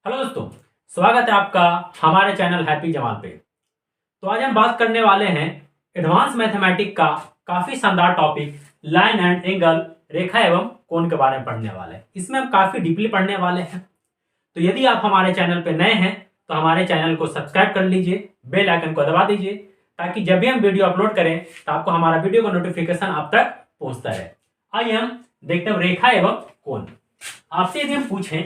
Hello दोस्तों, स्वागत है आपका हमारे चैनल हैप्पी जमाल पे। तो आज हम बात करने वाले हैं एडवांस मैथमेटिक का काफ़ी शानदार टॉपिक लाइन एंड एंगल, रेखा एवं कोण के बारे में पढ़ने वाले हैं। इसमें हम काफ़ी डीपली पढ़ने वाले हैं। तो यदि आप हमारे चैनल पे नए हैं तो हमारे चैनल को सब्सक्राइब कर लीजिए, बेल आइकन को दबा दीजिए ताकि जब भी हम वीडियो अपलोड करें तो आपको हमारा वीडियो का नोटिफिकेशन आप तक पहुँचता रहे। आइए हम देखते हैं रेखा एवं कोण। आपसे यदि हम पूछें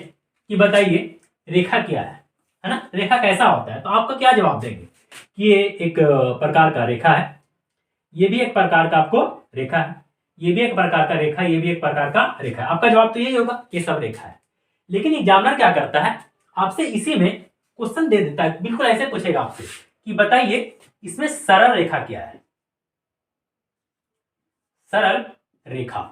कि बताइए रेखा क्या है ना, रेखा कैसा होता है, तो आपका क्या जवाब देंगे कि ये एक प्रकार का रेखा है, ये भी एक प्रकार का आपको रेखा है, ये भी एक प्रकार का रेखा, ये भी एक प्रकार का रेखा है। आपका जवाब तो यही होगा, ये सब रेखा है। लेकिन एग्जामिनर क्या करता है, आपसे इसी में क्वेश्चन दे देता है, बिल्कुल ऐसे पूछेगा आपसे कि बताइए इसमें सरल रेखा क्या है। सरल रेखा,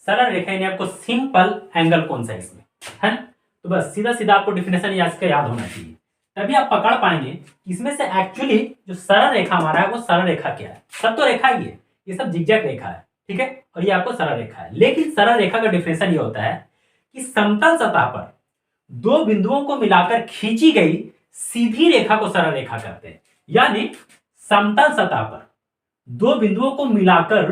सरल रेखा यानी आपको सिंपल एंगल कौन सा है इसमें, है ना। तो बस सीधा सीधा आपको डिफिनेशन इसका याद होना चाहिए, तभी आप पकड़ पाएंगे इसमें से एक्चुअली जो सरल रेखा हमारा है वो सरल रेखा क्या है। सब तो रेखा ही है, ये सब जिगजैग रेखा है, ठीक है, और ये आपको सरल रेखा है। लेकिन सरल रेखा का डिफिनेशन ये होता है कि समतल सतह पर दो बिंदुओं को मिलाकर खींची गई सीधी रेखा को सरल रेखा कहते हैं। यानी समतल सतह पर दो बिंदुओं को मिलाकर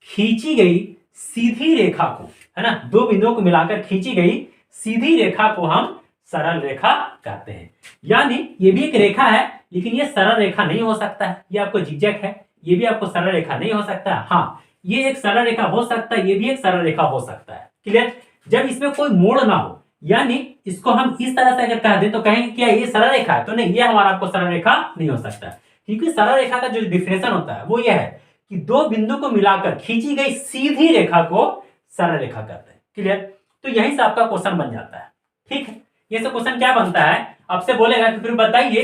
खींची गई सीधी रेखा को, है ना, दो बिंदुओं को मिलाकर खींची गई सीधी रेखा को हम सरल रेखा कहते हैं। यानी ये भी एक रेखा है लेकिन ये सरल रेखा नहीं हो सकता है, ये आपको झिझक है, ये भी आपको सरल रेखा नहीं हो सकता है। हाँ, ये एक सरल रेखा हो सकता है, ये भी एक सरल रेखा हो सकता है। क्लियर। जब इसमें कोई मोड़ ना हो, यानी इसको हम इस तरह से अगर कह दें तो कहेंगे क्या ये सरल रेखा है, तो नहीं, ये हमारा आपको सरल रेखा नहीं हो सकता है। क्योंकि सरल रेखा का जो डिफिनेशन होता है वो यह है कि दो बिंदु को मिलाकर खींची गई सीधी रेखा को सरल रेखा कहते हैं। क्लियर। तो यहीं से आपका क्वेश्चन बन जाता है, ठीक है। ये सब क्वेश्चन क्या बनता है, आपसे बोलेगा कि फिर बताइए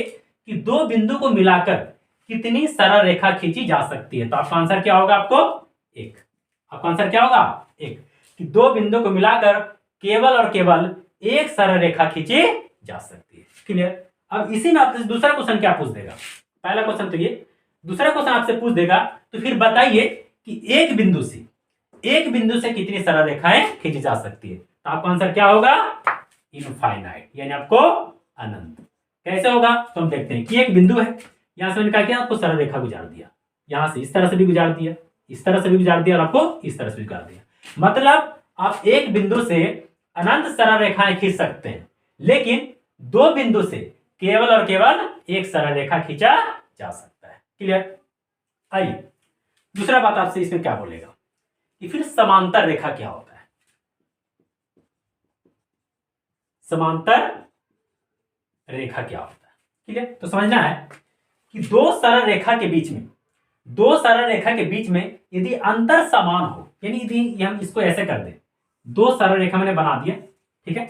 कि दो बिंदु को मिलाकर कितनी सरल रेखा खींची जा सकती है। तो आपका आंसर क्या होगा, आपको एक। आपका आंसर क्या होगा, एक। कि दो बिंदु को मिलाकर केवल और केवल एक सरल रेखा खींची जा सकती है। क्लियर। अब इसी में आपसे दूसरा क्वेश्चन क्या पूछ देगा, पहला क्वेश्चन तो ये, दूसरा क्वेश्चन आपसे पूछ देगा तो फिर बताइए कि एक बिंदु से कितनी सरल रेखाएं खींची जा सकती है। तो आपका आंसर क्या होगा, इनफाइनाइट, यानी आपको अनंत। कैसे होगा तो हम देखते हैं कि एक बिंदु है, यहां से मैंने क्या किया, आपको सरल रेखा गुजार दिया, यहां से इस तरह से भी गुजार दिया, इस तरह से भी गुजार दिया और आपको इस तरह से भी गुजार दिया। मतलब आप एक बिंदु से अनंत सरल रेखाएं खींच सकते हैं, लेकिन दो बिंदु से केवल और केवल एक सरल रेखा खींचा जा सकता है। क्लियर। आइए दूसरा बात आपसे इसमें क्या बोलेगा कि फिर समांतर रेखा क्या होता है। समांतर रेखा क्या होता है, ठीक है। तो समझना है कि दो सरल रेखा के बीच में यदि अंतर समान हो, यानी यदि हम इसको ऐसे कर दें, दो सरल रेखा मैंने बना दिया, ठीक है,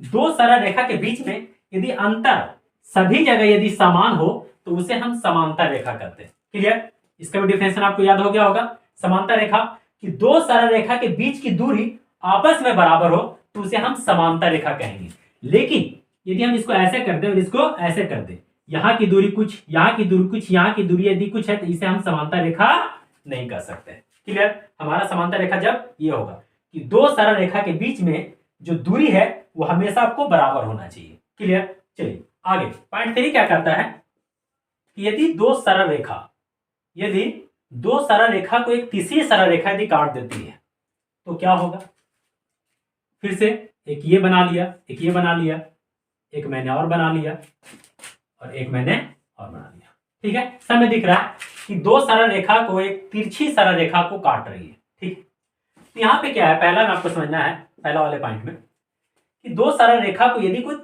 दो सरल रेखा के बीच में यदि अंतर सभी जगह यदि समान हो तो उसे हम समांतर रेखा कहते हैं। क्लियर। इसका भी डिफिनेशन आपको याद हो गया होगा। समांतर रेखा कि दो सरल रेखा के बीच की दूरी आपस में बराबर हो तो उसे हम समांतर रेखा कहेंगे। लेकिन यदि हम इसको ऐसे कर दें और इसको ऐसे कर दें, यहां की दूरी कुछ, यहां की दूरी कुछ, यहां की दूरी यदि कुछ है तो इसे हम समांतर रेखा नहीं कर सकते। क्लियर। हमारा समांतर रेखा जब ये होगा कि दो सरल रेखा के बीच में जो दूरी है वो हमेशा आपको बराबर होना चाहिए। क्लियर। चलिए आगे पॉइंट 3 क्या करता है कि यदि दो सरल रेखा को एक तीसरी सरल रेखा यदि काट देती है तो क्या होगा। फिर से एक ये बना लिया, एक ये बना लिया, एक मैंने और बना लिया और एक मैंने और बना लिया, ठीक है। सब में दिख रहा है कि दो सरल रेखा को एक तिरछी सरल रेखा को काट रही है, ठीक। तो यहां पे क्या है, पहला में आपको समझना है, पहला वाले पॉइंट में कि दो सरल रेखा को यदि कोई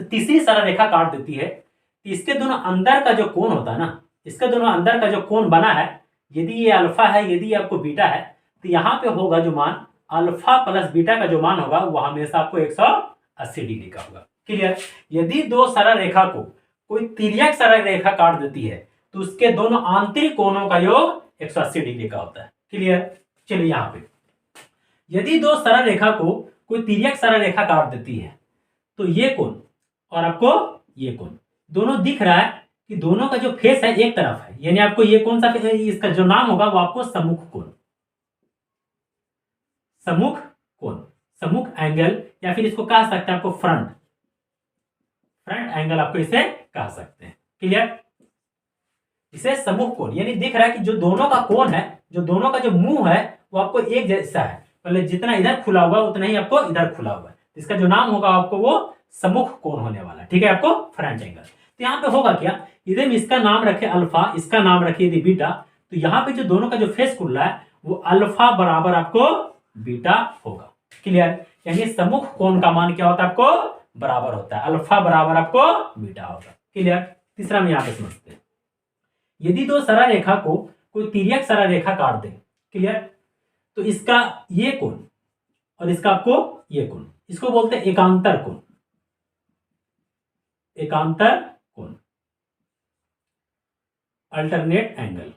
तीसरी सरल रेखा काट देती है तो इसके दोनों अंदर का जो कोण होता है ना, इसके दोनों अंदर का जो कोण बना है, यदि ये अल्फा है, यदि ये आपको बीटा है, तो यहाँ पे होगा जो मान अल्फा प्लस बीटा का जो मान होगा वो हमेशा आपको 180 डिग्री का होगा। क्लियर। यदि दो सरल रेखा को कोई तिर्यक सरल रेखा काट देती है तो उसके दोनों आंतरिक कोणों का योग 180 डिग्री का होता है। क्लियर। चलिए यहाँ पे यदि दो सरल रेखा को कोई तिर्यक सरल रेखा काट देती है तो ये कोण और आपको ये कोण दोनों दिख रहा है कि दोनों का जो फेस है एक तरफ है, यानी आपको ये कौन सा फेस है, इसका जो नाम होगा वो आपको सम्मुख कोण, सम्मुख कोण, सम्मुख एंगल या फिर इसको कह सकते हैं आपको फ्रंट एंगल, आपको इसे कह सकते हैं। क्लियर? इसे समूह कोण, यानी दिख रहा है कि जो दोनों का कोण है, जो दोनों का जो मुंह है वो आपको एक जैसा है, मतलब जितना इधर खुला हुआ उतना ही आपको इधर खुला हुआ है, इसका जो नाम होगा आपको वो सम्मुख कोण होने वाला। ठीक है, आपको फ्रंट एंगल। तो यहाँ पे होगा क्या, यदि हम इसका नाम रखे अल्फा, इसका नाम रखिए यदि बीटा, तो यहाँ पे जो दोनों का जो फेस खुल रहा है वो अल्फा बराबर आपको बीटा होगा। क्लियर? यानी सम्मुख कोण का मान क्या होता है, आपको बराबर होता है, अल्फा बराबर आपको बीटा होगा। क्लियर? तीसरा में यहाँ पे समझते हैं, यदि दो सरल रेखा को कोई तिर्यक सरल रेखा काट दे, क्लियर, तो इसका ये कोण और इसका आपको ये कोण, इसको बोलते हैं एकांतर कोण। एकांतर कोण, अल्टरनेट एंगल।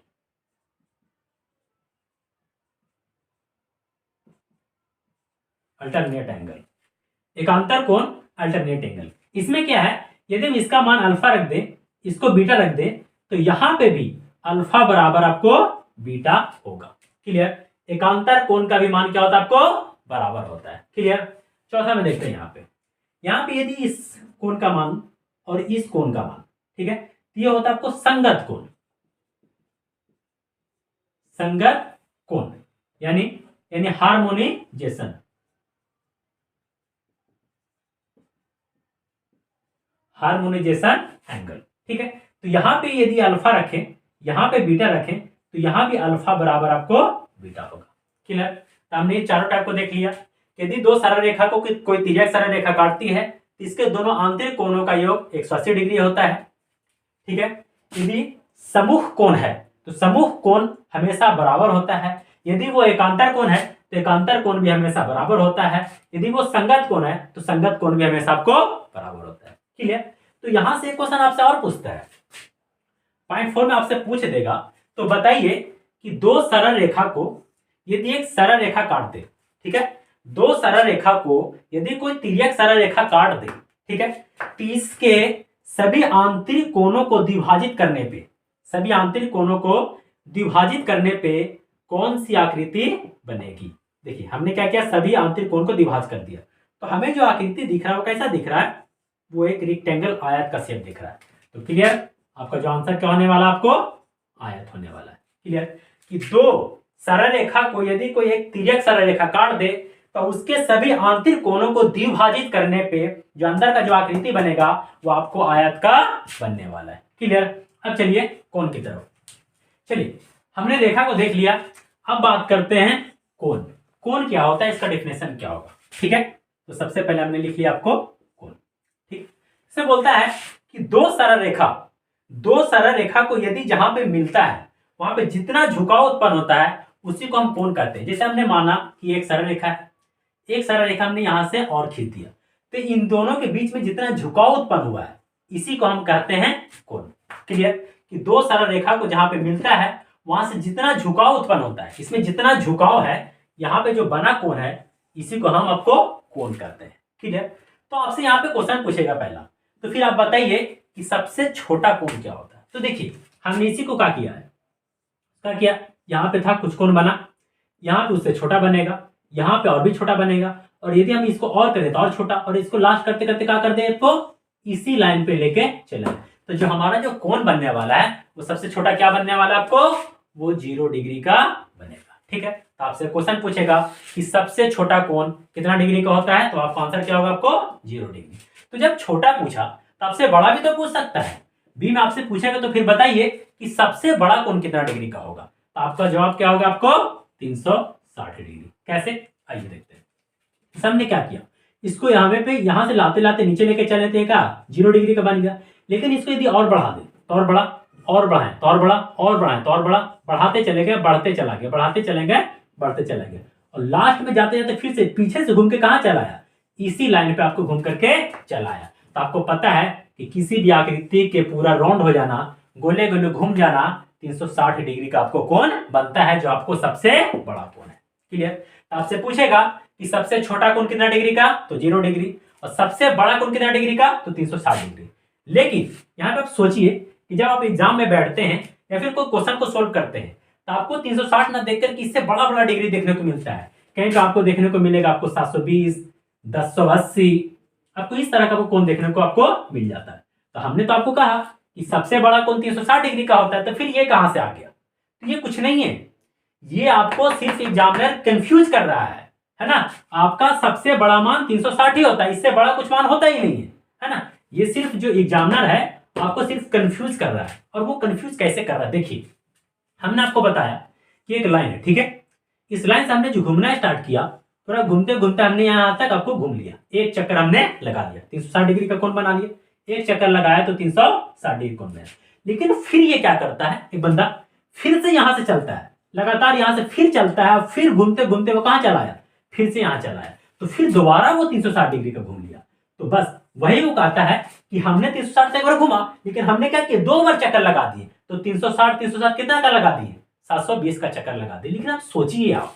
अल्टरनेट एंगल, एकांतर कोण, अल्टरनेट एंगल। इसमें क्या है, यदि हम इसका मान अल्फा रख दे, इसको बीटा रख दे, तो यहां पे भी अल्फा बराबर आपको बीटा होगा। क्लियर? एकांतर कोण का भी मान क्या होता है, आपको बराबर होता है। क्लियर? चौथा में देखते हैं यहाँ पे यदि इस कोण का मान और इस कोण का मान, ठीक है, तो ये होता है आपको संगत कोण। संगत कोण यानी हार्मोनाइजेशन। Harmonisation angle. ठीक है, तो यहां पे यदि अल्फा रखें, यहां पे बीटा रखें, तो यहां भी अल्फा बराबर आपको बीटा होगा। क्लियर? तो हमने ये चारों टाइप को देख लिया। यदि दो सरल रेखा को कोई तिर्यक सरल रेखा काटती है तो इसके दोनों आंतरिक कोणों का योग 180 डिग्री होता है। ठीक है, यदि समूह कोण है तो समूह कोण हमेशा बराबर होता है। यदि वो एकांतर कोण है तो एकांतर कोण भी हमेशा बराबर होता है। यदि वो संगत कोण है तो संगत कोण भी हमेशा आपको बराबर होता है। क्लियर? तो यहां से एक क्वेश्चन आपसे और पूछता है, पॉइंट 4 में आपसे पूछ देगा, तो बताइए कि दो सरल रेखा को यदि एक सरल रेखा काट दे, ठीक है, दो सरल रेखा को यदि कोई तिर्यक सरल रेखा काट दे, ठीक है, तो इसके सभी आंतरिक कोणों को द्विभाजित करने पे, सभी आंतरिक कोणों को द्विभाजित करने पे कौन सी आकृति बनेगी? देखिए हमने क्या किया, सभी आंतरिक कोण को द्विभाजित कर दिया, तो हमें जो आकृति दिख रहा है वो कैसा दिख रहा है, वो एक रेक्टेंगल आयत का शेप दिख रहा है। तो क्लियर, आपका जो आंसर क्या होने वाला, आपको आयत होने वाला है। क्लियर? कि दो सरल रेखा को यदि कोई एक तिर्यक सरल रेखा काट दे तो उसके सभी आंतरिक कोणों को द्विभाजित करने पे जो अंदर का जो आकृति बनेगा वो आपको आयत का बनने वाला है। क्लियर? अब चलिए कोण की तरफ। चलिए हमने रेखा को देख लिया, अब बात करते हैं कोण। कोण क्या होता है, इसका डेफिनेशन क्या होगा? ठीक है, तो सबसे पहले हमने लिख लिया आपको कोण। ठीक, इसे बोलता है कि दो सरल रेखा को यदि जहां पे मिलता है वहां पे जितना झुकाव उत्पन्न होता है उसी को हम कोण कहते हैं। जैसे हमने माना कि एक सरल रेखा है, एक सरल रेखा हमने यहां से और खींच दिया, तो इन दोनों के बीच में जितना झुकाव उत्पन्न हुआ है इसी को हम कहते हैं कोण। क्लियर? कि दो सरल रेखा को जहां पे मिलता है वहां से जितना झुकाव उत्पन्न होता है, इसमें जितना झुकाव है यहाँ पे जो बना कोण है इसी को हम आपको कोण कहते हैं। क्लियर? तो आपसे यहाँ पे क्वेश्चन पूछेगा पहला, तो फिर आप बताइए कि सबसे छोटा कोण क्या होता है। तो देखिए हमने इसी को क्या किया है, क्या किया, यहाँ पे था कुछ कोण बना, यहाँ पे उससे छोटा बनेगा, यहाँ पे और भी छोटा बनेगा, और यदि हम इसको और करें तो और छोटा, और इसको लास्ट करते करते क्या कर दे, तो इसी लाइन पे लेके चले। तो जो हमारा जो कोण बनने वाला है वो सबसे छोटा क्या बनने वाला है आपको, वो 0 डिग्री का बनेगा। ठीक है, तो आपसे क्वेश्चन पूछेगा कि सबसे छोटा कोण कितना डिग्री का होता है, तो आपका आंसर क्या होगा, आपको 0 डिग्री। तो जब छोटा पूछा तो आपसे बड़ा भी तो पूछ सकता है, बी में आपसे पूछेगा तो फिर बताइए कि सबसे बड़ा कोण कितना डिग्री का होगा, तो आपका जवाब क्या होगा, आपको 360 डिग्री। कैसे, आइए देखते हैं। हमने क्या किया, इसको यहाँ से लाते लाते नीचे लेके चले थे, क्या 0 डिग्री का बन गया, लेकिन इसको यदि और बढ़ा दे तो और बड़ा, और बढ़ाएं तो और बड़ा, और बढ़ाएं तो और बड़ा, बढ़ाते चले गए, बढ़ते चला गया, बढ़ाते चले गए, बढ़ते चले गए, और लास्ट में जाते जाते फिर से पीछे से घूम के कहाँ चला आया, इसी लाइन पे आपको घूम करके चला आया। तो आपको पता है कि किसी भी आकृति के पूरा राउंड हो जाना, गोले गोले घूम जाना, 360 डिग्री का आपको कोण बनता है, जो आपको सबसे बड़ा कोण है। क्लियर? आपसे पूछेगा कि सबसे छोटा कोण कितना डिग्री का, तो 0 डिग्री, और सबसे बड़ा कोण कितना डिग्री का, तो 360 डिग्री। लेकिन यहाँ पे आप सोचिए कि जब आप एग्जाम में बैठते हैं या फिर कोई क्वेश्चन को सोल्व करते हैं तो आपको 360 ना देखकर कि इससे बड़ा बड़ा डिग्री देखने को मिलता है। कहीं तो आपको देखने को मिलेगा आपको 720, 1080, आपको इस तरह का कोण देखने को आपको मिल जाता है। तो हमने तो आपको कहा कि सबसे बड़ा कोण 360 डिग्री का होता है, तो फिर ये कहां से आ गया? तो ये कुछ नहीं है, ये आपको सिर्फ एग्जामिनर कंफ्यूज कर रहा है ना। आपका सबसे बड़ा मान 360 ही होता है, इससे बड़ा कुछ मान होता ही नहीं है ना। ये सिर्फ जो एग्जामिनर है आपको सिर्फ कंफ्यूज कर रहा है। और वो कंफ्यूज कैसे कर रहा है? देखिए, हमने आपको बताया कि एक लाइन है, ठीक है, इस लाइन से हमने जो घूमना स्टार्ट किया, पूरा घूमते घूमते हमने यहां तक आपको घूम लिया, एक चक्कर हमने लगा दिया, 360 डिग्री का कोण बना लिया, एक चक्कर लगाया तो 360 डिग्री कोण बना। लेकिन फिर ये क्या करता है, एक बंदा फिर से यहां से चलता है, लगातार यहां से फिर चलता है, फिर घूमते घूमते वो कहां चला आया, फिर से यहां चला आया, तो फिर दोबारा वो 360 डिग्री का घूम लिया। तो बस वही वो कहता है कि हमने 360 से एक बार घूमा, लेकिन हमने क्या किया, 2 बार चक्कर लगा दिए, तो 360 कितना का लगा दिए, 720 का चक्कर लगा दिए। लेकिन आप सोचिए आप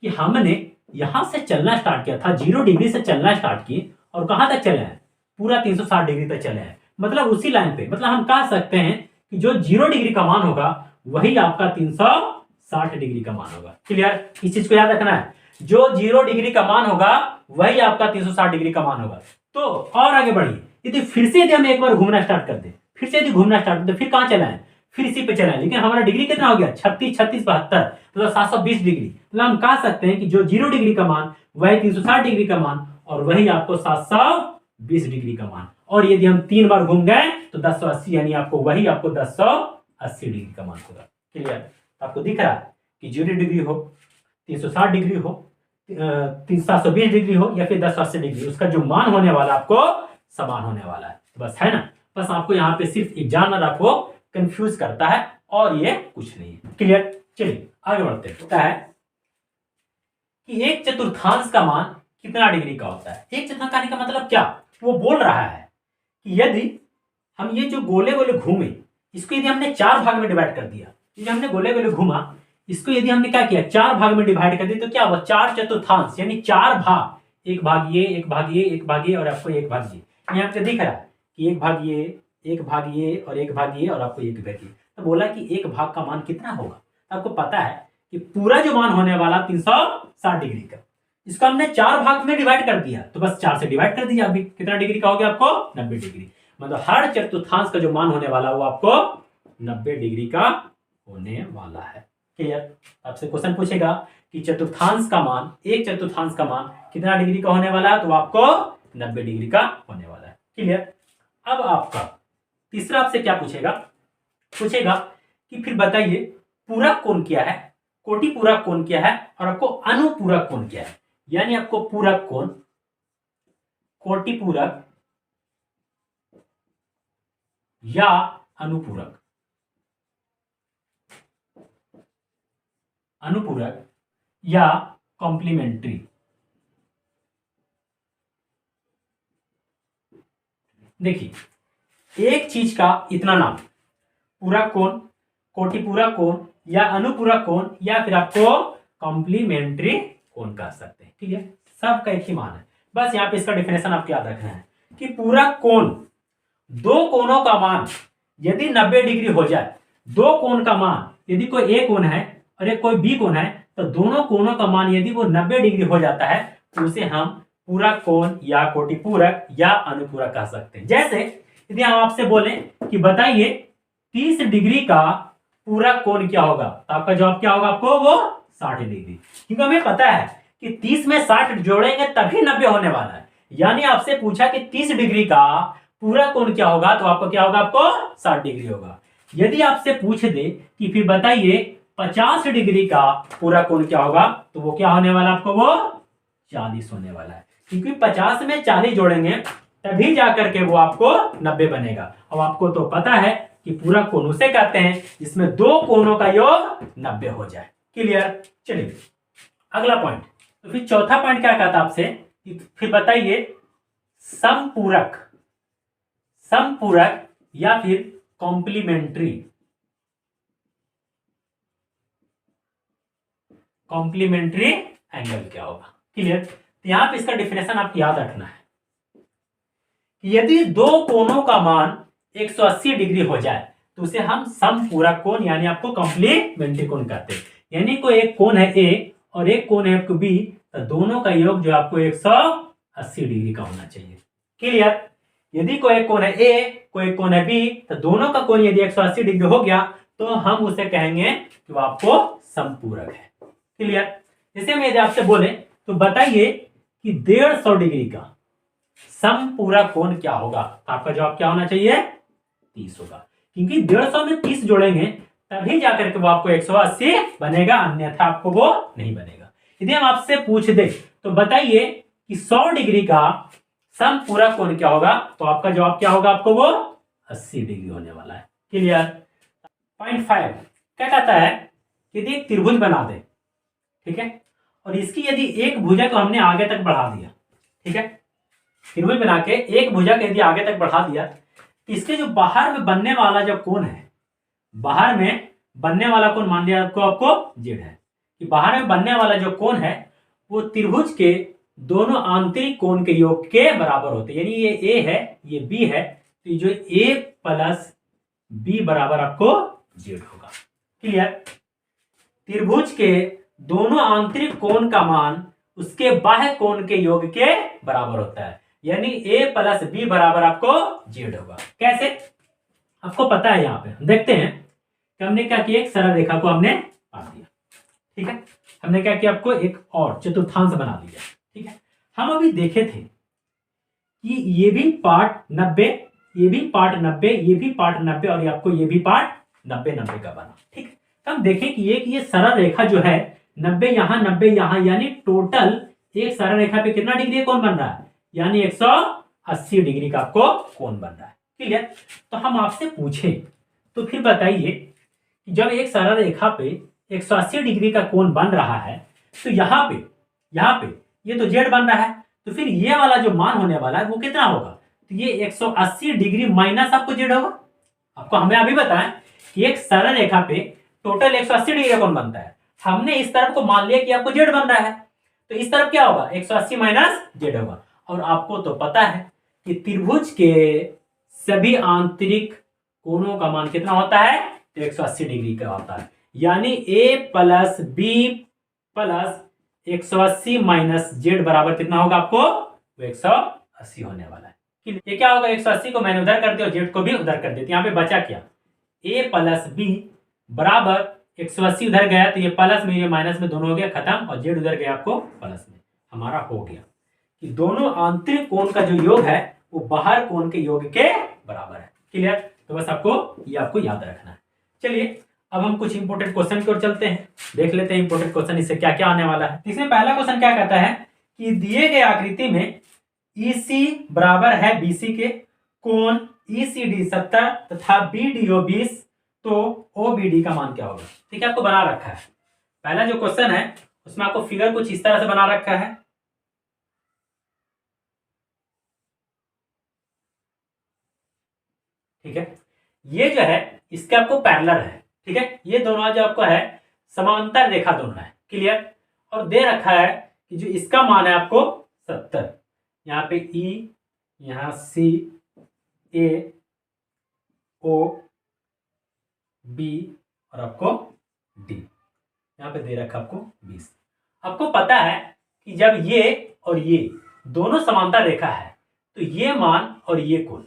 कि हमने यहां से चलना स्टार्ट किया था, 0 डिग्री से चलना स्टार्ट किए और कहां तक चले हैं, पूरा 360 डिग्री तक चले हैं, मतलब उसी लाइन पे। मतलब हम कह सकते हैं कि जो 0 डिग्री का मान होगा वही आपका 360 डिग्री का मान होगा। क्लियर? इस चीज को याद रखना है, जो 0 डिग्री का मान होगा वही आपका 360 डिग्री का मान होगा। तो और आगे बढ़िए, यदि फिर से यदि हम एक बार घूमना स्टार्ट कर दे, फिर से यदि घूमना स्टार्ट कर दे, फिर कहां चला है, फिर इसी पे चला है, लेकिन हमारा डिग्री कितना हो गया, 36 36 72, मतलब 720 डिग्री। मतलब हम कह सकते हैं कि जो 0 डिग्री का मान वही 360 डिग्री का मान और वही आपको 720 डिग्री का मान। और यदि हम 3 बार घूम गए तो 1080, यानी आपको वही आपको 1080 डिग्री का मान होगा। क्लियर? आपको दिख रहा है कि 0 डिग्री हो, 360 डिग्री हो, 720 डिग्री हो या फिर 1080 डिग्री, उसका जो मान होने वाला आपको समान होने वाला है। बस है ना, बस आपको यहाँ पे सिर्फ एग्जामिनर आपको कंफ्यूज करता है और ये कुछ नहीं है। क्लियर? चलिए आगे बढ़ते हैं। होता है कि एक चतुर्थांश का मान कितना डिग्री का होता है। एक चतुर्थांश का मतलब क्या, वो बोल रहा है कि यदि हम ये जो गोले गोले घूमे, इसको यदि हमने 4 भाग में डिवाइड कर दिया, यदि हमने गोले गोले घूमा, इसको यदि हमने क्या किया, 4 भाग में डिवाइड कर दिया, तो क्या हुआ, 4 चतुर्थांश, यानी 4 भाग, एक भाग ये, एक भाग ये, एक भाग ये और आपको एक भाग ये। यहाँ पे दिख रहा है कि एक भाग ये, एक भाग ये और एक भाग ये और आपको एक भाग ये। तो बोला कि एक भाग का मान कितना होगा। आपको पता है कि पूरा जो मान होने वाला 360 डिग्री का, इसको हमने 4 भाग में डिवाइड कर दिया, तो बस 4 से डिवाइड कर दीजिए। अभी कितना डिग्री का हो गया आपको, 90 डिग्री। मतलब हर चतुर्थांश का जो मान होने वाला वो आपको 90 डिग्री का होने वाला है। क्लियर? आपसे क्वेश्चन पूछेगा कि चतुर्थांश का मान, एक चतुर्थांश का मान कितना डिग्री का होने वाला है, तो आपको 90 डिग्री का होने वाला है। क्लियर? अब आपका तीसरा आपसे क्या पूछेगा, पूछेगा कि फिर बताइए पूरक कोण क्या है, कोटि पूरक कोण क्या है और आपको अनुपूरक कोण क्या है। यानी आपको पूरक कोण, कोटि पूरक या अनुपूरक, अनुपूरक या कॉम्प्लीमेंट्री। देखिए, एक चीज का इतना नाम, पूरक कोण, कोटि पूरक कोण या अनुपूरक कोण या फिर आपको कॉम्प्लीमेंट्री कोण कह सकते हैं। ठीक है, सबका एक ही मान है। बस यहाँ पे इसका डिफिनेशन आपको याद रखना है कि पूरक कोण, दो कोणों का मान यदि 90 डिग्री हो जाए, दो कोण का मान यदि कोई ए कोण है और एक कोई बी कोण है, तो दोनों कोणों का मान यदि वो 90 डिग्री हो जाता है तो उसे हम पूरक कोण या कोटि पूरक या अनुपूरक कह सकते हैं। जैसे यदि हम आपसे बोलें कि बताइए 30 डिग्री का पूरक कोण क्या होगा, तो आपका जवाब क्या होगा, आपको वो 60 डिग्री। क्योंकि हमें पता है कि 30 में 60 जोड़ेंगे तभी 90 होने वाला है। यानी आपसे पूछा कि 30 डिग्री का पूरक कोण क्या होगा, तो आपको क्या होगा, आपको 60 डिग्री होगा। यदि आपसे पूछ दे कि फिर बताइए 50 डिग्री का पूरक कोण क्या होगा, तो वो क्या होने वाला, आपको वो 40 होने वाला है। क्योंकि 50 में 40 जोड़ेंगे तभी जाकर के वो आपको 90 बनेगा। अब आपको तो पता है कि पूरक कोण उसे कहते हैं जिसमें दो कोणों का योग 90 हो जाए। क्लियर? चलिए अगला पॉइंट। तो फिर चौथा पॉइंट क्या कहता आपसे, फिर बताइए समपूरक, समपूरक या फिर कॉम्प्लीमेंट्री, कॉम्प्लीमेंट्री एंगल क्या होगा। क्लियर? तो यहां पे इसका डिफिनेशन आपको याद रखना है कि यदि दो कोणों का मान 180 डिग्री हो जाए तो उसे हम समपूरक कोण यानी आपको कॉम्प्लीमेंट्री कोण कहते हैं। यानी कोई एक कोण है ए और एक कोण है आपको बी, तो दोनों का योग जो आपको 180 180 डिग्री का होना चाहिए। क्लियर? यदि कोई कोण है ए, कोई कोण है बी, तो दोनों का कोण यदि 180 डिग्री हो गया तो हम उसे कहेंगे कि वो आपको समपूरक है। क्लियर? जैसे हम यदि आपसे बोले तो बताइए कि 150 डिग्री का समपूरक कोण क्या होगा, तो आपका जवाब क्या होना चाहिए? 30 होगा, क्योंकि 150 में 30 जोड़ेंगे तभी जाकर के वो आपको 180 बनेगा, अन्यथा आपको वो नहीं बनेगा। यदि हम आपसे पूछ दे तो बताइए कि 100 डिग्री का समपूरक कोण क्या होगा, तो आपका जवाब क्या होगा? आपको वो 80 डिग्री होने वाला है। क्लियर? पॉइंट 5 क्या कहता है? यदि एक त्रिभुज बना दे, ठीक है, और इसकी यदि एक भुजा को हमने आगे तक बढ़ा दिया, ठीक है, त्रिभुज बना के एक भुजा को यदि आगे तक बढ़ा दिया, इसके जो बाहर में बनने वाला जो कोण है, बाहर में बनने वाला कोण मान लिया आपको जेड है, कि बाहर में बनने वाला जो कोण है वो त्रिभुज के दोनों आंतरिक कोण के योग के बराबर होते हैं। यानी ये ए है, ये बी है, तो ये जो ए प्लस बी बराबर आपको जेड होगा। क्लियर? त्रिभुज के दोनों आंतरिक कोण का मान उसके बाह्य कोण के योग के बराबर होता है, यानी ए प्लस बी बराबर आपको जेड होगा। कैसे? आपको पता है, यहां पे देखते हैं कि हमने क्या किया, एक सरल रेखा को हमने काट दिया, ठीक है, हमने क्या किया, आपको एक और चतुर्थांश बना दिया, ठीक है। हम अभी देखे थे कि ये भी पार्ट 90, ये भी पार्ट 90, ये भी पार्ट 90 और आपको ये भी पार्ट 90 का बना, ठीक है। तो हम देखें कि ये सरल रेखा जो है 90 यहां 90 यहां, यानी टोटल एक सरल रेखा पे कितना डिग्री कोण बन रहा है, यानी 180 डिग्री का आपको कोण बन रहा है। क्लियर? तो हम आपसे पूछे तो फिर बताइए कि जब एक सरल रेखा पे 180 डिग्री का कोण बन रहा है तो यहाँ पे ये तो जेड बन रहा है, तो फिर ये वाला जो मान होने वाला है वो कितना होगा, तो ये 180 डिग्री माइनस आपको जेड होगा। आपको हमें अभी बताएं कि एक सरल रेखा पे टोटल 180 डिग्री का कोण बनता है, हमने इस तरफ को मान लिया कि आपको जेड बन रहा है, तो इस तरफ क्या होगा, 180 माइनस जेड होगा। और आपको तो पता है कि त्रिभुज के सभी आंतरिक कोणों का मान कितना होता है, 180 डिग्री का होता है, यानी A plus B plus 180 minus Z बराबर कितना होगा आपको, 180 होने वाला है। ये क्या होगा, 180 को मैंने उधर कर दिया और जेड को भी उधर कर देती, यहाँ पे बचा क्या, ए प्लस बी बराबर 180 उधर गया तो ये प्लस में ये माइनस में दोनों हो गया खत्म, और जेड उधर गया आपको प्लस में, हमारा हो गया कि दोनों आंतरिक कोण का जो योग है वो बाहर कोण के योग के बराबर है। क्लियर? तो बस आपको ये आपको याद रखना है। चलिए अब हम कुछ इंपोर्टेंट क्वेश्चन की ओर चलते हैं, देख लेते हैं इंपोर्टेंट क्वेश्चन इससे क्या क्या आने वाला है। इसमें पहला क्वेश्चन क्या कहता है कि दिए गए आकृति में EC बराबर है BC के, कोण ECD 70 तथा BDO 20, तो OBD का मान क्या होगा। ठीक है, आपको बना रखा है, पहला जो क्वेश्चन है उसमें आपको फिगर कुछ इस तरह से बना रखा है, ठीक है, ये जो है इसके आपको पैरेलल है, ठीक है, ये दोनों जो आपको है समांतर रेखा दोनों है। क्लियर? और दे रखा है कि जो इसका मान है आपको 70, यहाँ पे E, यहाँ C, A, O, B और आपको D, यहाँ पे दे रखा आपको 20। आपको पता है कि जब ये और ये दोनों समांतर रेखा है तो ये मान और ये कोण,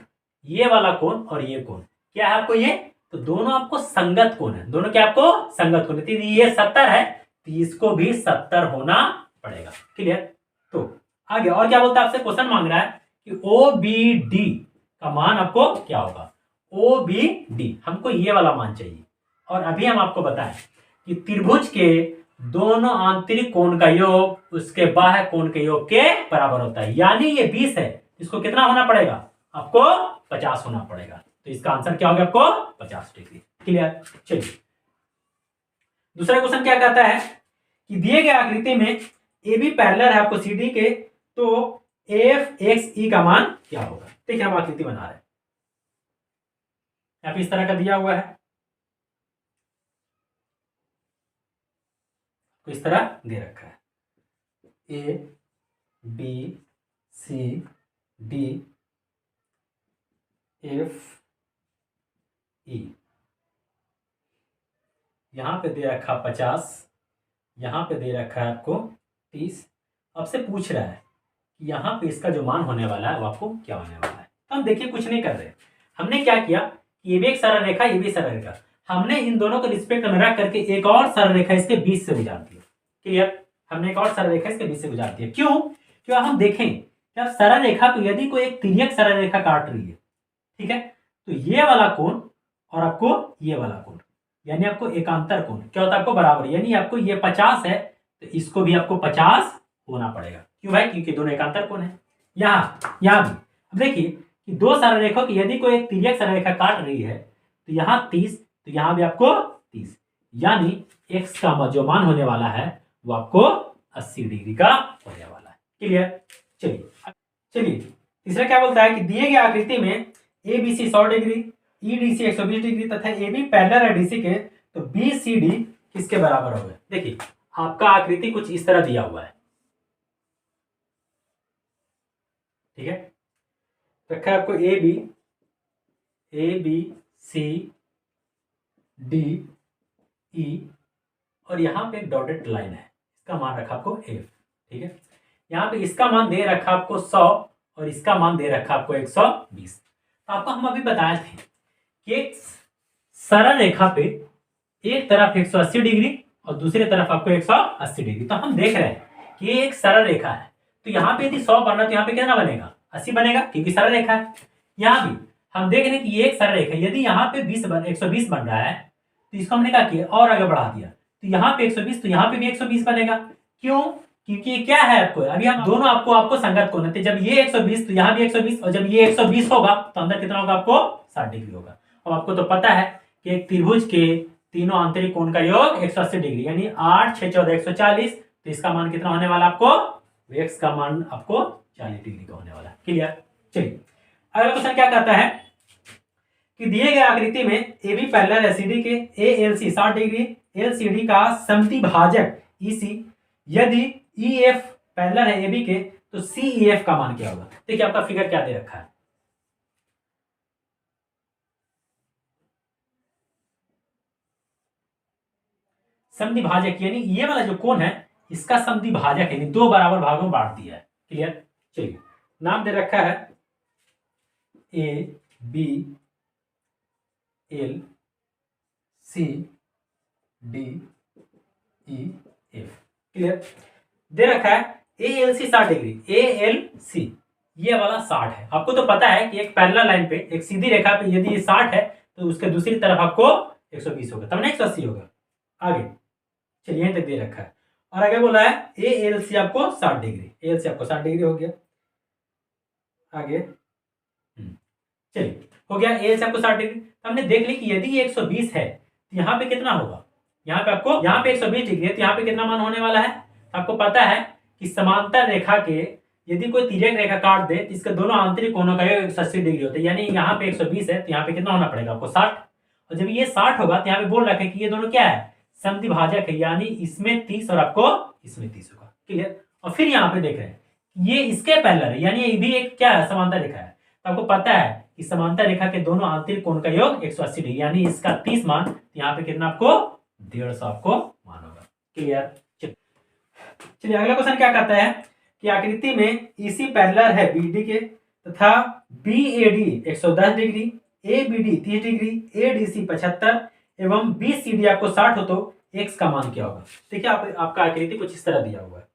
ये वाला कोण और ये कोण क्या है आपको, ये तो दोनों आपको संगत कोण है, दोनों क्या आपको संगत कोण है। ये 70 है तो इसको भी 70 होना पड़ेगा। क्लियर? तो आगे और क्या बोलता है, आपसे क्वेश्चन मांग रहा है कि OBD का मान आपको क्या होगा। OBD हमको ये वाला मान चाहिए, और अभी हम आपको बताएं कि त्रिभुज के दोनों आंतरिक कोण का योग उसके बाह्य कोण के योग के बराबर होता है, यानी ये 20 है, इसको कितना होना पड़ेगा आपको 50 होना पड़ेगा, तो इसका आंसर क्या हो गया आपको 50 डिग्री। क्लियर? चलिए दूसरा क्वेश्चन क्या कहता है कि दिए गए आकृति में AB पैरेलल है आपको CD के, तो FXE का मान क्या होगा। ठीक है, हम आकृति बना रहे हैं, यहाँ पे इस तरह का दिया हुआ है, तो इस तरह दे रखा है A B C D F E, यहां पे दे रखा 50, यहां पे दे रखा है आपको 30। आपसे पूछ रहा है कि यहाँ पे इसका जो मान होने वाला है वो आपको क्या होने वाला है। तो हम देखिए कुछ नहीं कर रहे, हमने क्या किया, ये भी एक सरल रेखा, ये भी सरल रेखा, हमने इन दोनों को रिस्पेक्ट में रख करके एक और सरल रेखा इसके बीच से गुजार दिया। क्लियर, हमने एक और सरल रेखा इसके बीच से गुजार दिया। क्यों? क्यों हम देखें कि अब सरल रेखा को यदि कोई एक तिर्यक सरल रेखा काट रही है, ठीक है, तो ये वाला कोण और आपको ये वाला कोण, यानी आपको एकांतर कोण क्या होता है, आपको बराबर, यानी आपको ये 50 है तो इसको भी आपको 50 होना पड़ेगा। क्यों भाई? क्योंकि दोनों एकांतर कोण है। यहाँ भी अब देखिए कि दो सरल रेखा की यदि कोई एक तिर्यक सरल रेखा काट रही है तो यहाँ 30, तो यहाँ भी आपको 30, यानी x का जो मान होने वाला है वो आपको 80 डिग्री का होने वाला है। क्लियर? चलिए तीसरा क्या बोलता है कि दिए गए आकृति में ABC 100 डिग्री, EDC 120 डिग्री तथा AB पैरेलल है DC के, तो BCD किसके बराबर होगा। देखिए आपका आकृति कुछ इस तरह दिया हुआ है, ठीक है, रखा है आपको ABCDE और यहाँ पे एक डॉटेड लाइन है, इसका मान रखा आपको F, ठीक है, यहाँ पे इसका मान दे रखा आपको 100 और इसका मान दे रखा आपको 120। तो आपको हम अभी बताए थे कि एक सरल रेखा पे एक तरफ 180 डिग्री और दूसरी तरफ आपको 180 डिग्री। तो हम देख रहे हैं कि ये एक सरल रेखा है, तो यहाँ पे यदि 100 बनना तो यहाँ पे कितना बनेगा, 80 बनेगा, क्योंकि सरल रेखा है। यहाँ भी हम देख रहे हैं कि ये एक सरल रेखा है, यदि यहाँ पे 120 बन रहा है तो इसको हमने क्या किया और आगे बढ़ा दिया, तो यहाँ पे 120, तो यहाँ पे भी 120 बनेगा। क्यों? क्योंकि ये क्या है, आपको अभी हम दोनों आपको संगत कोण है, जब ये 120 तो यहाँ भी 120 और जब ये 120 होगा तो अंदर कितना होगा, आपको 60 डिग्री होगा। और आपको तो पता है कि एक त्रिभुज के तीनों आंतरिक कोण का योग 180 डिग्री, यानी 8 6 14 140, तो इसका मान कितना होने वाला आपको, x का मान आपको 40 डिग्री का होने वाला है। क्लियर? चलिए अगला क्वेश्चन क्या कहता है कि दिए गए आकृति में AB पैरेलल है CD के, ALC 60 डिग्री, LCD का समद्विभाजक EC, यदि EF पैरेलल है AB के तो CEF का मान क्या होगा। देखिए आपका फिगर क्या दे रखा है, समद्विभाजक यानी ये वाला जो कोण है इसका समद्विभाजक है, दो बराबर भागों में बांट दिया है। क्लियर? चलिए नाम दे रखा है ABLCDEF, क्लियर? दे रखा है ALC 60 डिग्री, ALC ये वाला 60 है। आपको तो पता है कि एक पैरेलल लाइन पे एक सीधी रेखा पे यदि ये 60 है तो उसके दूसरी तरफ आपको 120 होगा, तब ना 180 होगा। आगे चलिए यहीं तक दे रखा है और आगे बोला है ALC आपको 60 डिग्री, ALC आपको 60 डिग्री हो गया। आगे चलिए हो गया ALC आपको 60 डिग्री। तो हमने देख ली कि यदि ये 120 है तो यहाँ पे कितना होगा, यहाँ पे आपको, यहाँ पे 120 डिग्री है तो यहाँ पे कितना मान होने वाला है। आपको पता है कि समांतर रेखा के यदि कोई तिर्यक रेखा काट दे तो इसके दोनों आंतरिक कोणों का योग 180 डिग्री होता है, यानी यहाँ पे 120 है तो यहाँ पे कितना होना पड़ेगा आपको 60, और जब ये 60 होगा तो यहाँ पे बोल रखा है कि ये दोनों क्या है, समद्विभाजक है, यानी इसमें 30 और आपको इसमें 30 होगा। क्लियर? और फिर यहाँ पे देख रहे हैं ये इसके पैरेलल है, यानी ये भी एक क्या है, समांतर रेखा है। तो आपको पता है कि समांतर रेखा के दोनों आंतरिक कोण का योग 180 डिग्री, यानी इसका 30 मान, तो यहाँ पे कितना आपको 150 आपको मान होगा। क्लियर? चलिए अगला क्वेश्चन क्या कहता है कि आकृति में EC पैरेलल है BD के तथा BAD 110 degree, ABD 30 degree, ADC 75 एवं BCD आपको 60 हो तो x का मान क्या होगा। देखिए आपका आकृति कुछ इस तरह दिया हुआ है,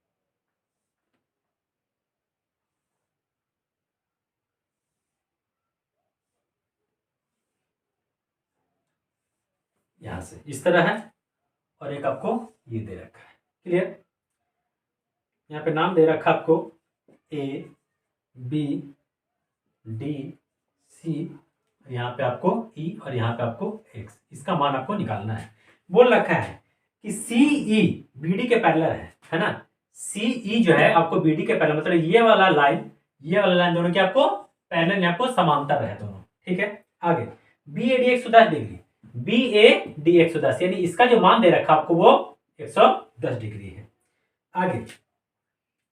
यहां से इस तरह है और एक आपको ये दे रखा है। क्लियर? यहाँ पे नाम दे रखा आपको A B D C, यहाँ पे आपको E और यहाँ पे आपको X, इसका मान आपको निकालना है। बोल रखा है कि CE BD के पैरेलल है ना, CE जो है आपको BD के पैरेलल, मतलब ये वाला लाइन दोनों के आपको पैरेलल, आपको समांतर है दोनों। ठीक है? आगे BAD 110 डिग्री, BAD 110, यानी इसका जो मान दे रखा आपको वो 110 डिग्री है। आगे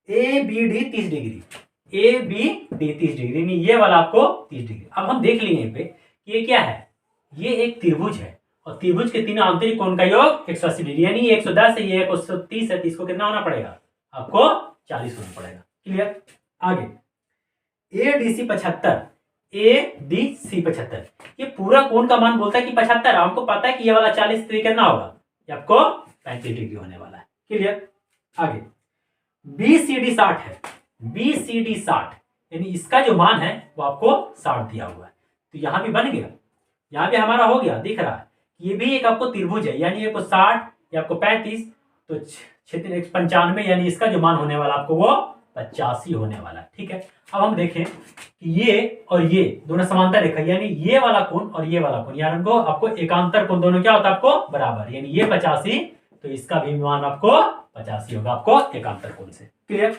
ABD 30 डिग्री, ABD 30 डिग्री, यानी ये वाला आपको 30 डिग्री। अब हम देख लेंगे यहाँ पे कि ये क्या है, ये एक त्रिभुज है और त्रिभुज के तीनों आंतरिक कोण का योग 180 डिग्री, यानी 110 है, ये 130 है, तो इसको कितना होना पड़ेगा आपको 40 होना पड़ेगा। क्लियर? आगे ADC 75, ADC 75, ये पूरा कोण का मान बोलता है कि 75, हमको पता है कि ये वाला 40 डिग्री कितना होगा, ये आपको 35 डिग्री होने वाला है। क्लियर। आगे BCD 60 है, BCD 60 यानी इसका जो मान है वो आपको 60 दिया हुआ है, तो यहां भी बन गया, यहां भी हमारा हो गया, दिख रहा है। ये भी एक आपको त्रिभुज है, यानी ये आपको 60, ये आपको 35, तो 95, यानी इसका जो मान होने वाला आपको वो 85 होने वाला है। ठीक है, अब हम देखें कि ये और ये दोनों समांतर रेखा, यानी ये वाला कोण और ये वाला कोण, यानी आपको एकांतर कोण दोनों क्या होता है आपको बराबर, यानी ये 85 तो इसका भी मान आपको 85 होगा आपको एकांतर कोण से। क्लियर।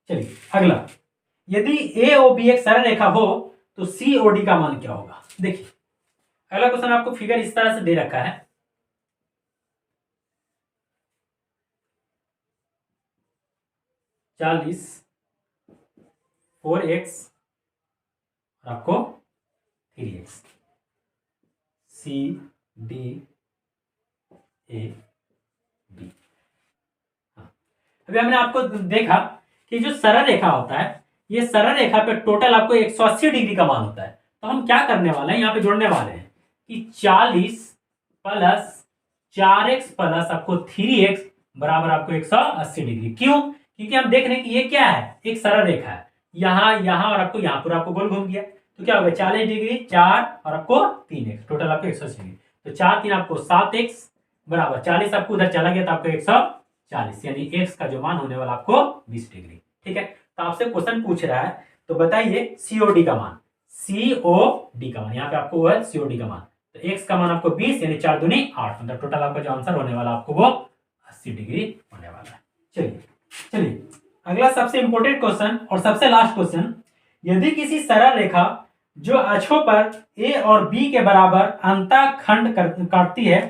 चलिए अगला, यदि AOB एक सरल रेखा हो तो COD का मान क्या होगा। देखिए अगला क्वेश्चन आपको फिगर इस तरह से दे रखा है, चालीस 4x आपको 3x, CDAB। अभी हमने आपको देखा कि जो सरल रेखा होता है, ये सरल रेखा पे टोटल आपको 180 डिग्री का मान होता है। तो हम क्या करने वाले हैं, यहाँ पे जोड़ने वाले हैं कि 40 प्लस 4x प्लस आपको 3x बराबर आपको 180 डिग्री। क्यों? क्योंकि हम देख रहे हैं कि ये क्या है, एक सरल रेखा है, यहाँ और आपको यहाँ पर आपको गोल घूम गया, तो क्या होगा 40 डिग्री 4 और आपको 3x, टोटल आपको 180 डिग्री। तो 4 3 आपको 7x बराबर 40 आपको उधर चला गया तो आपको 140, यानी x का जो मान होने वाला आपको 20 डिग्री। ठीक है, तो आपसे क्वेश्चन पूछ रहा है, तो बताइए COD का मान, COD का मान, यहाँ पे आपको वो है COD का मान, तो x का मान आपको 20 यानी 4 दूनी 8, मतलब टोटल आपका जो आंसर होने वाला आपको वो 80 डिग्री होने वाला है। चलिए अगला सबसे इंपॉर्टेंट क्वेश्चन और सबसे लास्ट क्वेश्चन, यदि किसी सरल रेखा जो अक्षों पर A और B के बराबर अंतःखंड काटती है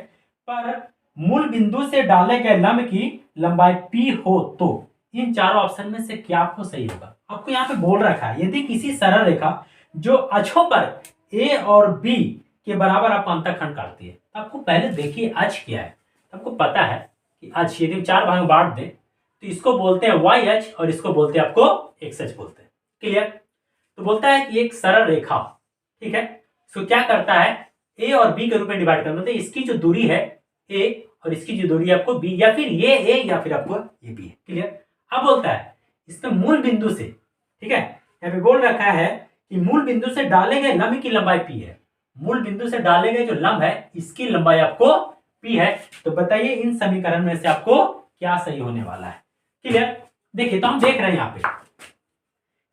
पर मूल बिंदु से डाले गए लंब की लंबाई P हो तो इन चारों ऑप्शन में से क्या आपको सही होगा। आपको यहाँ पे बोल रखा है यदि किसी सरल रेखा जो अक्षों पर A और B के बराबर आपको अंतःखंड काटती है, आपको पहले देखिए अक्ष क्या है, आपको पता है कि अक्ष यदि 4 भाग में बांट दें तो इसको बोलते हैं y अक्ष और इसको बोलते हैं आपको x अक्ष बोलते हैं। क्लियर। तो बोलता है कि एक सरल रेखा, ठीक है, इसको क्या करता है a और b के रूप में डिवाइड करना, मतलब इसकी जो दूरी है a और इसकी जो दूरी है आपको b, या फिर ये a या फिर आपको ये b है। क्लियर। अब बोलता है इसमें मूल बिंदु से, ठीक है, यहाँ पे बोल रखा है कि मूल बिंदु से डाले गए लंब की लंबाई p है, मूल बिंदु से डाले गए जो लंब है इसकी लंबाई आपको p है। तो बताइए इन समीकरण में से आपको क्या सही होने वाला है। क्लियर। देखिए तो हम देख रहे हैं यहाँ पे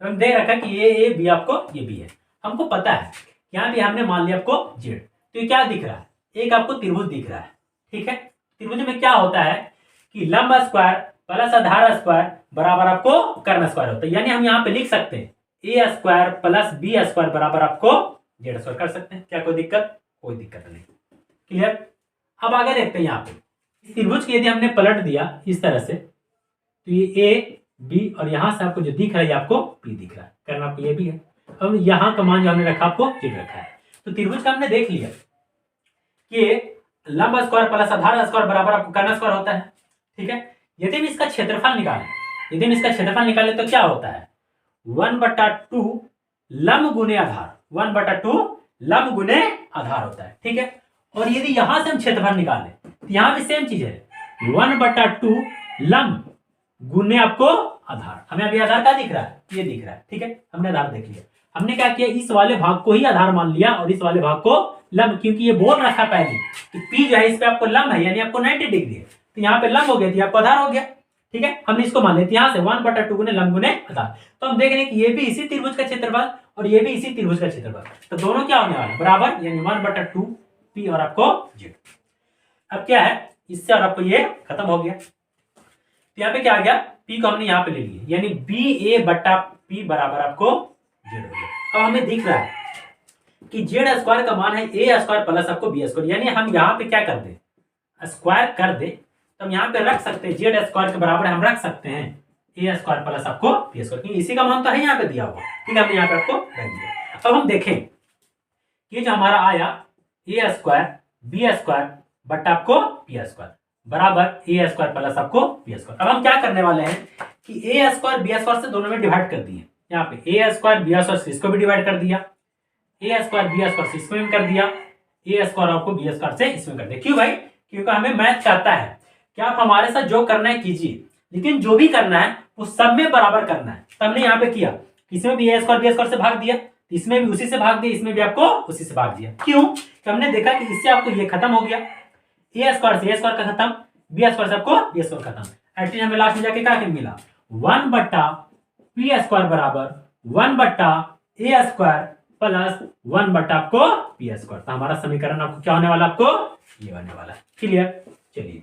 हम देख रखा है कि ये ए बी आपको ये बी है, हमको पता है यहाँ पे हमने मान लिया आपको जेड, तो ये क्या दिख रहा है, एक आपको त्रिभुज दिख रहा है। ठीक है, त्रिभुज में क्या होता है कि लंब स्क्वायर प्लस आधार स्क्वायर बराबर आपको कर्ण स्क्वायर होता है, यानी हम यहाँ पे लिख सकते हैं ए स्क्वायर प्लस बी स्क्वायर बराबर आपको जेड स्क्वायर कर सकते हैं। क्या कोई दिक्कत? कोई दिक्कत नहीं। क्लियर। अब आगे देखते हैं, यहाँ पे त्रिभुज की यदि हमने पलट दिया इस तरह से तो ये ए बी और यहां से आपको जो दिख रहा है ये आपको पी दिख रहा है, कर्ण आपको ये भी है। अब यहाँ का मान जो हमने रखा आपको जेड रखा है, तो त्रिभुज का हमने देख लिया कि लंब स्क्वायर प्लस आधार स्क्वायर बराबर आपको कर्ण स्क्वायर होता है। ठीक है, यदि हम इसका क्षेत्रफल निकालें, यदि हम इसका क्षेत्रफल निकालें तो क्या होता है 1/2 लंब गुने आधार, 1/2 लंब गुने आधार होता है। ठीक है, और यदि यहां से हम क्षेत्रफल निकालें तो यहां भी सेम चीज है 1/2 लंब गुने आपको आधार। हमें अभी आधार क्या दिख रहा है, ये दिख रहा है। ठीक है, हमने आधार देख लिया। हमने क्या किया, इस वाले भाग को ही आधार मान लिया और इस वाले भाग को लंब, क्योंकि ये बोल रखा पहले कि P जो है इस पे आपको लंब है यानी आपको 90 डिग्री है, तो यहाँ पे लंब हो गया थी आपको आधार हो गया। ठीक है, हमने इसको मान लेते यहाँ से 1/2 गुने लंब गुने आधार। तो हम देख रहे हैं कि ये भी इसी त्रिभुज का क्षेत्रफल और ये भी इसी त्रिभुज का क्षेत्रफल, तो दोनों क्या होने वाले बराबर, यानी 1/2 P और आपको जेड। अब क्या है इससे और आपको ये खत्म हो गया, तो यहाँ पे क्या आ गया P को हमने यहाँ पे ले लिया, यानी BA/P बराबर आपको जेड हो गया। अब हमें दिख रहा है कि जेड स्क्वायर का मान है ए स्क्वायर प्लस आपको बी स्क्वायर, यानी हम यहाँ पे क्या कर दे स्क्वायर कर दे तो हम यहाँ पे रख सकते हैं जेड स्क्वायर के बराबर हम रख सकते हैं ए स्क्वायर प्लस आपको बी स्क्वायर, क्योंकि इसी का मान तो है यहाँ पे दिया हुआ। ठीक है, हमने यहाँ पे आपको रख दिया। अब हम देखें कि जो हमारा आया ए स्क्वायर बी स्क्वायर बट आपको पी स्क्वायर बराबर ए स्क्वायर प्लस आपको बी स्क्वायर। अब हम क्या करने वाले हैं कि ए स्क्वायर बी स्क्वायर से दोनों में डिवाइड कर दिए, यहाँ पे ए स्क्वायर बी स्क्वायर इसको भी डिवाइड कर दिया, ए स्क्वायर बी स्क्वायर से इसमें कर दिया, ए स्क्वायर आपको बी स्क्वायर से इसमें कर दिया। क्यों भाई? क्योंकि हमें मैथ चाहता है कि आप हमारे साथ जो करना है कीजिए, लेकिन जो भी करना है वो सब में बराबर करना है। तो हमने यहाँ पे किया, इसमें भी ए स्क्वायर बी स्क्वायर से भाग दिया, इसमें भी उसी से भाग दिया, इसमें भी आपको उसी से भाग दिया। क्यों? कि हमने देखा कि इससे आपको ये खत्म हो गया, ए स्क्वायर से ए स्क्वायर का खत्म, बी स्क्वायर से आपको बी स्क्वायर खत्म। एटलीस्ट हमें लास्ट में जाके क्या मिला, 1 बट्टा पी स्क्वायर बराबर 1 बट्टा ए स्क्वायर प्लस 1 बट्टा आपको पी स्क्वायर। तो हमारा समीकरण आपको क्या होने वाला, आपको ये होने वाला। क्लियर? चलिए